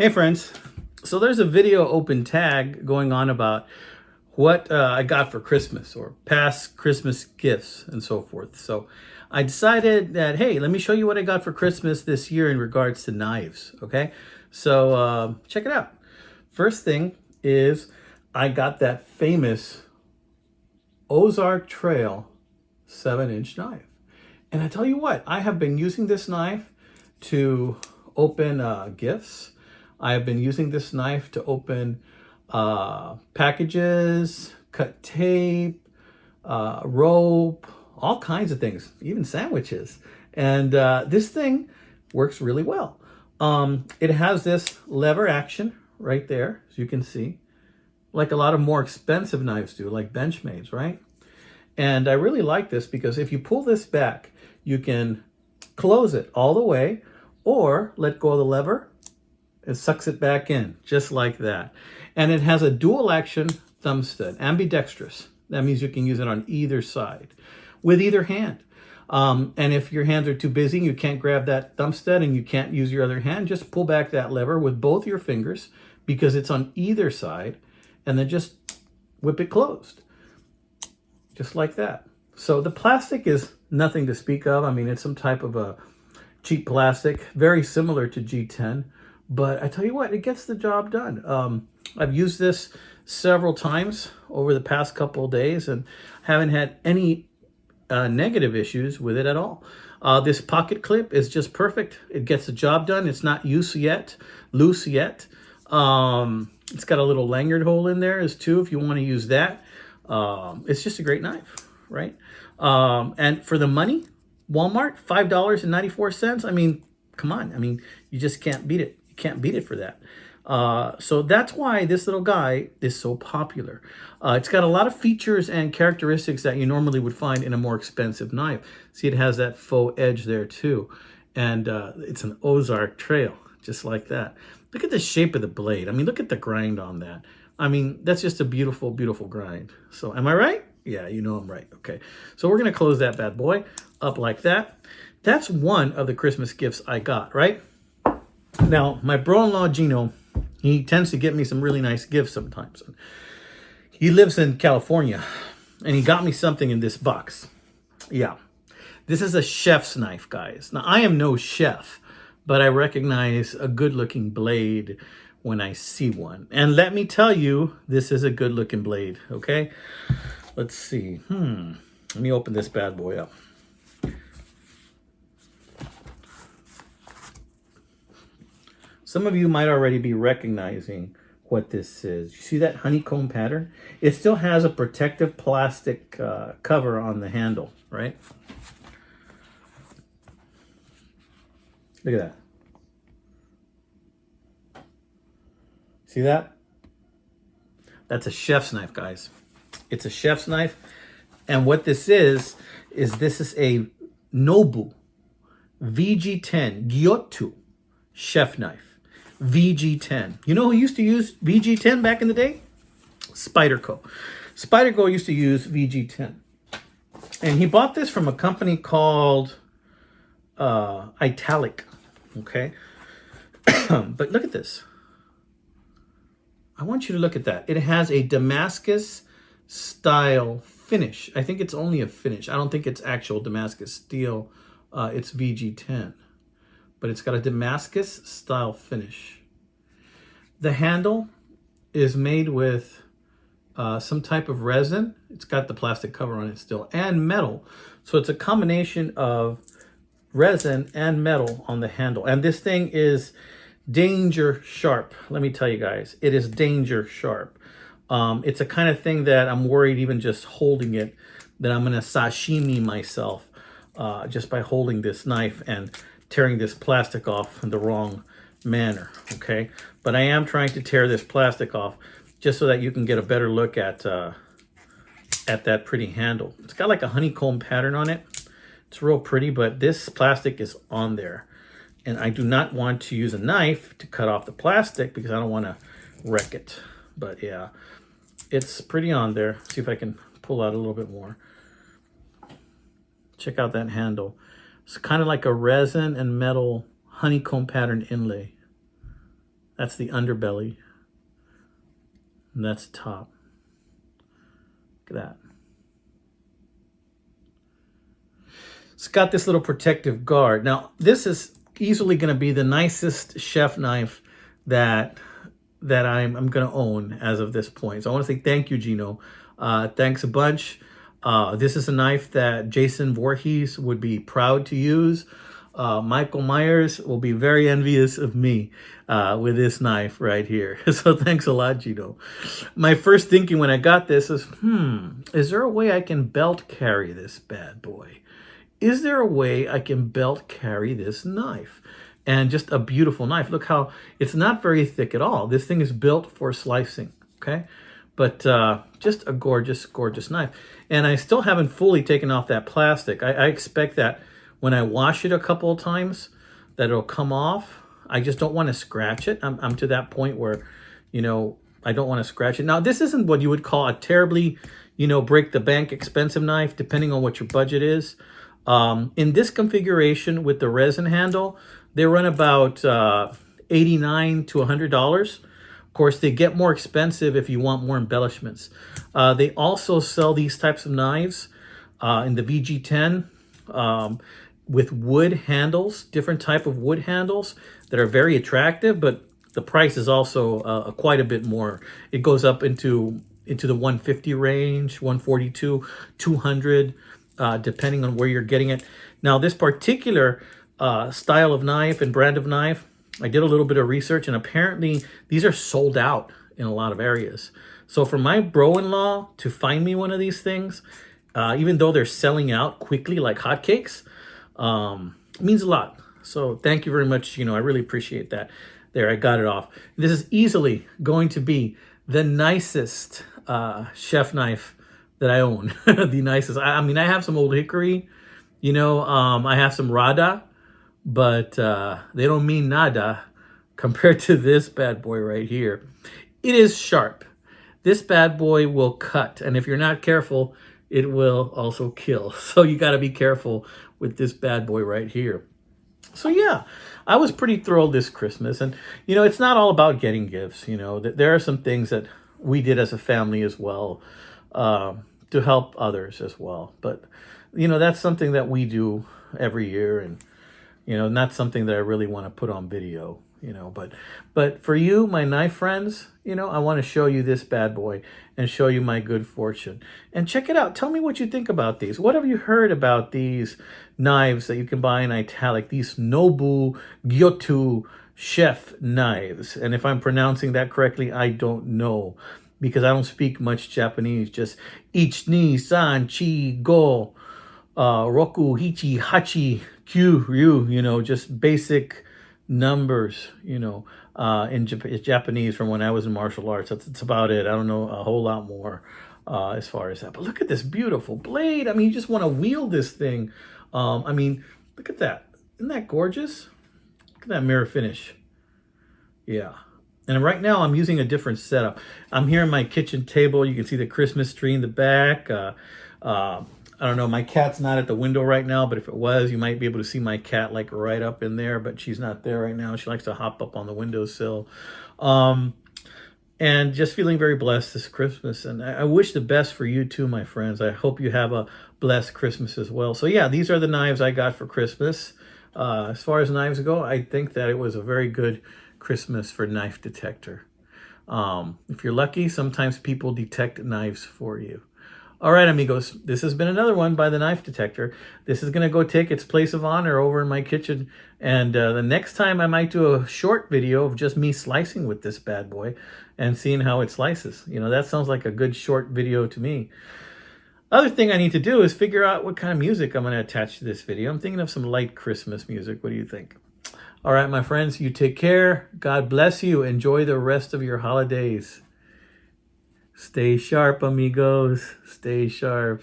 Hey friends, so there's a video open tag going on about what I got for Christmas or past Christmas gifts and so forth. So I decided that, hey, let me show you what I got for Christmas this year in regards to knives, okay? So check it out. First thing is I got that famous Ozark Trail 7-inch knife. And I tell you what, I have been using this knife to open gifts. I have been using this knife to open packages, cut tape, rope, all kinds of things, even sandwiches. And this thing works really well. It has this lever action right there, as you can see, like a lot of more expensive knives do, like Benchmade's, right? And I really like this because if you pull this back, you can close it all the way or let go of the lever. It sucks it back in just like that. And it has a dual action thumb stud, ambidextrous. That means you can use it on either side with either hand. And if your hands are too busy, you can't grab that thumb stud and you can't use your other hand, just pull back that lever with both your fingers because it's on either side and then just whip it closed. Just like that. So the plastic is nothing to speak of. I mean, it's some type of a cheap plastic, very similar to G10. But I tell you what, it gets the job done. I've used this several times over the past couple of days and haven't had any negative issues with it at all. This pocket clip is just perfect. It gets the job done. It's not loose yet. It's got a little lanyard hole in there as too if you want to use that. It's just a great knife, right? And for the money, Walmart, $5.94. I mean, come on. I mean, you just can't beat it. You can't beat it for that. So that's why this little guy is so popular. It's got a lot of features and characteristics that you normally would find in a more expensive knife. See, it has that faux edge there too. And it's an Ozark Trail, just like that. Look at the shape of the blade. I mean, look at the grind on that. I mean, that's just a beautiful, beautiful grind. So am I right? Yeah, you know I'm right. Okay. So we're going to close that bad boy up like that. That's one of the Christmas gifts I got, right? Now, my bro-in-law, Gino, he tends to get me some really nice gifts sometimes. He lives in California, and he got me something in this box. Yeah. This is a chef's knife, guys. Now, I am no chef, but I recognize a good-looking blade when I see one. And let me tell you, this is a good-looking blade, okay? Let's see. Let me open this bad boy up. Some of you might already be recognizing what this is. You see that honeycomb pattern? It still has a protective plastic cover on the handle, right? Look at that. See that? That's a chef's knife, guys. It's a chef's knife. And what this is this is a Nobu VG-10 Kyotu chef knife. VG-10. You know who used to use VG-10 back in the day? Spyderco. Spyderco used to use VG-10. And he bought this from a company called Italic. Okay? But look at this. I want you to look at that. It has a Damascus style finish. I think it's only a finish. I don't think it's actual Damascus steel. It's VG-10. But it's got a Damascus style finish. The handle is made with some type of resin. It's got the plastic cover on it still, and metal. So it's a combination of resin and metal on the handle. And this thing is danger sharp. Let me tell you guys, it is danger sharp. It's a kind of thing that I'm worried even just holding it, that I'm going to sashimi myself just by holding this knife and tearing this plastic off in the wrong manner, okay? But I am trying to tear this plastic off just so that you can get a better look at that pretty handle. It's got like a honeycomb pattern on it. It's real pretty, but this plastic is on there. And I do not want to use a knife to cut off the plastic because I don't want to wreck it. But yeah, it's pretty on there. See if I can pull out a little bit more. Check out that handle. It's kind of like a resin and metal honeycomb pattern inlay. That's the underbelly. And that's the top. Look at that. It's got this little protective guard. Now, this is easily going to be the nicest chef knife that I'm going to own as of this point. So I want to say thank you, Gino. Thanks a bunch. This is a knife that Jason Voorhees would be proud to use. Michael Myers will be very envious of me with this knife right here. So thanks a lot, Gino. My first thinking when I got this is, is there a way I can belt carry this bad boy? Is there a way I can belt carry this knife? And just a beautiful knife. Look how it's not very thick at all. This thing is built for slicing, okay? But just a gorgeous, gorgeous knife. And I still haven't fully taken off that plastic. I expect that when I wash it a couple of times, that it'll come off. I just don't want to scratch it. I'm to that point where, you know, I don't want to scratch it. Now, this isn't what you would call a terribly, you know, break the bank expensive knife, depending on what your budget is. In this configuration with the resin handle, they run about $89 to $100. Of course, they get more expensive if you want more embellishments. They also sell these types of knives in the VG-10 with wood handles, different type of wood handles that are very attractive, but the price is also quite a bit more. It goes up into the 150 range, 142, 200. Depending on where you're getting it. Now, this particular style of knife and brand of knife, I did a little bit of research, and apparently these are sold out in a lot of areas. So for my bro-in-law to find me one of these things, even though they're selling out quickly like hotcakes, it means a lot. So thank you very much. You know, I really appreciate that. There, I got it off. This is easily going to be the nicest chef knife that I own. The nicest. I mean, I have some old hickory, you know, I have some Rada, but they don't mean nada compared to this bad boy right here. It is sharp. This bad boy will cut, and if you're not careful, it will also kill. So you got to be careful with this bad boy right here. So yeah, I was pretty thrilled this Christmas. And, you know, it's not all about getting gifts. You know, there are some things that we did as a family as well, to help others as well. But, you know, that's something that we do every year, and, you know, not something that I really want to put on video, you know. But for you, my knife friends, you know, I want to show you this bad boy and show you my good fortune. And check it out. Tell me what you think about these. What have you heard about these knives that you can buy in italic, these Nobu Kyotu chef knives? And if I'm pronouncing that correctly, I don't know, because I don't speak much Japanese. Just ich, ni, san, chi, go, roku, hichi, hachi, kyu, ryu, you know, just basic numbers, you know, in Japanese from when I was in martial arts. That's about it. I don't know a whole lot more as far as that. But look at this beautiful blade. I mean, you just want to wield this thing. I mean, look at that. Isn't that gorgeous? Look at that mirror finish. Yeah. And right now I'm using a different setup. I'm here on my kitchen table. You can see the Christmas tree in the back. I don't know, my cat's not at the window right now, but if it was, you might be able to see my cat like right up in there, but she's not there right now. She likes to hop up on the windowsill. And just feeling very blessed this Christmas. And I wish the best for you too, my friends. I hope you have a blessed Christmas as well. So yeah, these are the knives I got for Christmas. As far as knives go, I think that it was a very good Christmas for Knife Detector. If you're lucky, sometimes people detect knives for you. All right, amigos, this has been another one by the Knife Detector. This is going to go take its place of honor over in my kitchen. And the next time I might do a short video of just me slicing with this bad boy and seeing how it slices. You know, that sounds like a good short video to me. Other thing I need to do is figure out what kind of music I'm going to attach to this video. I'm thinking of some light Christmas music. What do you think? All right, my friends, you take care. God bless you. Enjoy the rest of your holidays. Stay sharp, amigos. Stay sharp.